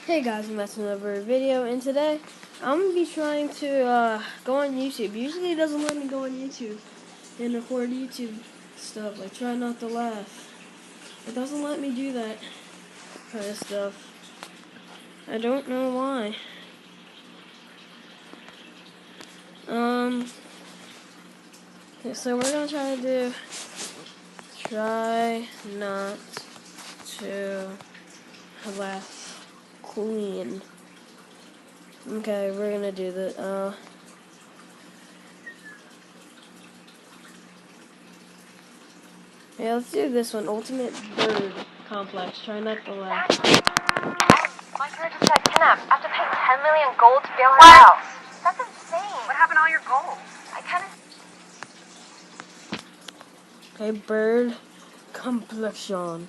Hey guys, I'm back to another video, and today I'm going to be trying to go on YouTube. Usually it doesn't let me go on YouTube and record YouTube stuff, like try not to laugh. It doesn't let me do that kind of stuff. I don't know why. Okay, so we're going to try not to laugh clean. Okay, we're going to do that. Yeah, let's do this one. Ultimate bird complex. Try not to laugh. My parent just got kidnapped. I have to pay 10 million gold to bail her out. That's insane. What happened to all your gold? I kind of... Okay, bird complexion.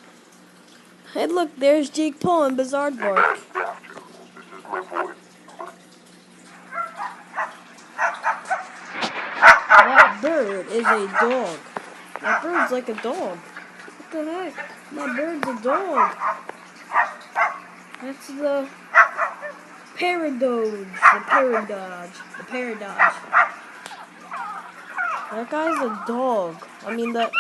Hey, look, there's Jake Paul and Bizarre Bark. That bird is a dog. That bird's like a dog. What the heck? That bird's a dog. That's the Paradoge. The Paradoge. That guy's a dog. I mean, that...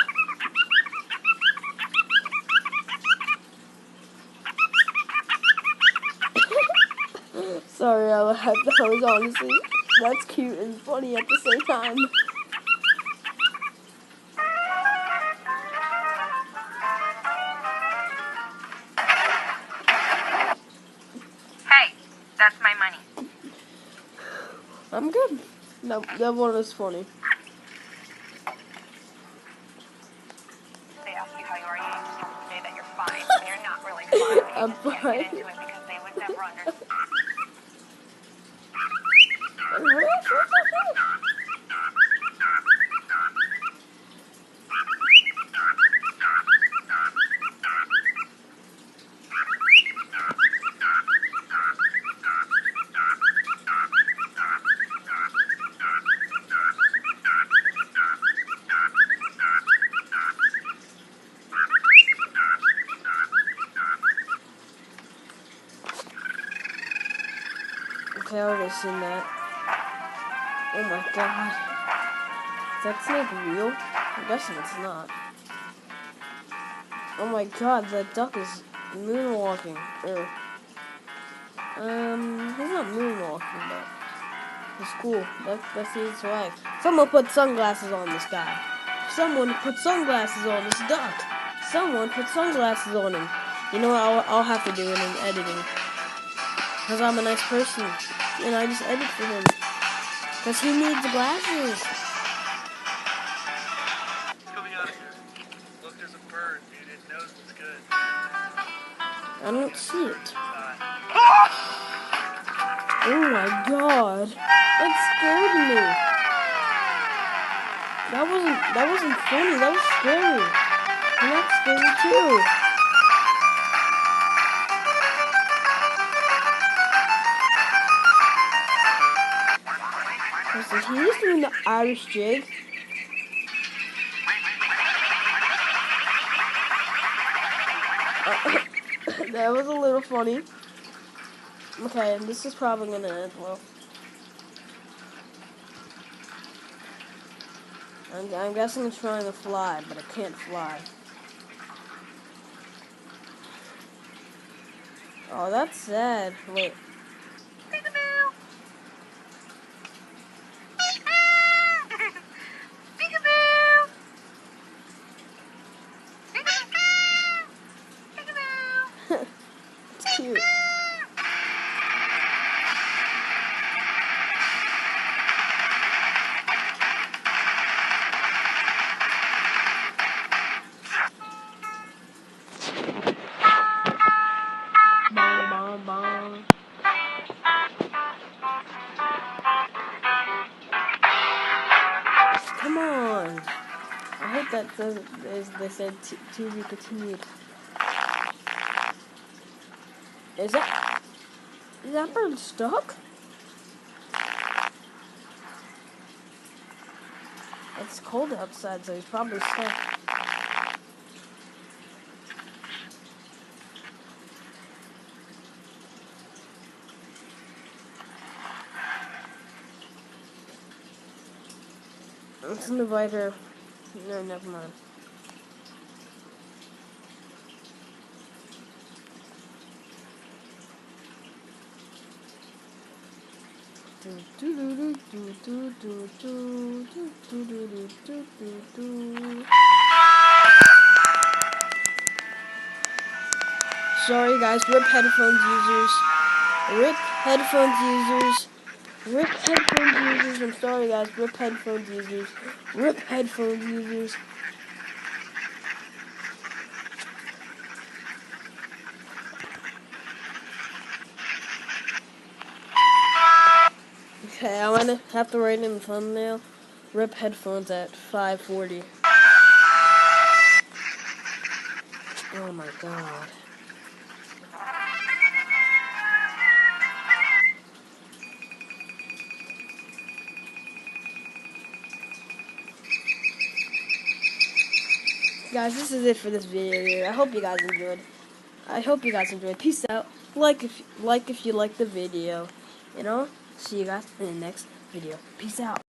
Sorry, I laughed. That was honestly... That's cute and funny at the same time. Hey, that's my money. I'm good. No, that one was funny. They ask you how you are, you just have to say that you're fine. And you're not really fine. I'm You just can't fine. get into it because they would never understand. Okay, I already seen that. Oh my god. Is that snake real? I'm guessing it's not. Oh my god, that duck is moonwalking. He's not moonwalking, but it's cool. That's his swag. Someone put sunglasses on this guy. Someone put sunglasses on this duck. Someone put sunglasses on him. You know what? I'll have to do it in editing. Because I'm a nice person. And I just edit for him. Because he needs glasses. Coming out of here. Look, there's a bird, dude. It knows what's good. I don't see it. Oh my god. That scared me. That wasn't funny. That was scary. And that's scary too. So he's doing the Irish jig. That was a little funny. Okay, and this is probably gonna end well. I'm guessing it's trying to fly, but it can't fly. Oh, that's sad. Wait. It's cute. Bong, bong, bong. Come on. I hate that they said to be continued. Is that bird stuck? It's cold outside, so he's probably stuck. Let's invite her. No, never mind. Sorry guys, rip headphones users. Rip headphones users. Rip headphones users. I'm sorry guys, rip headphones users. Rip headphones users. Okay, I'm gonna have to write in the thumbnail. Rip headphones at 5:40. Oh my god. Guys, this is it for this video here. I hope you guys enjoyed. Peace out. Like if you like the video. See you guys in the next video. Peace out.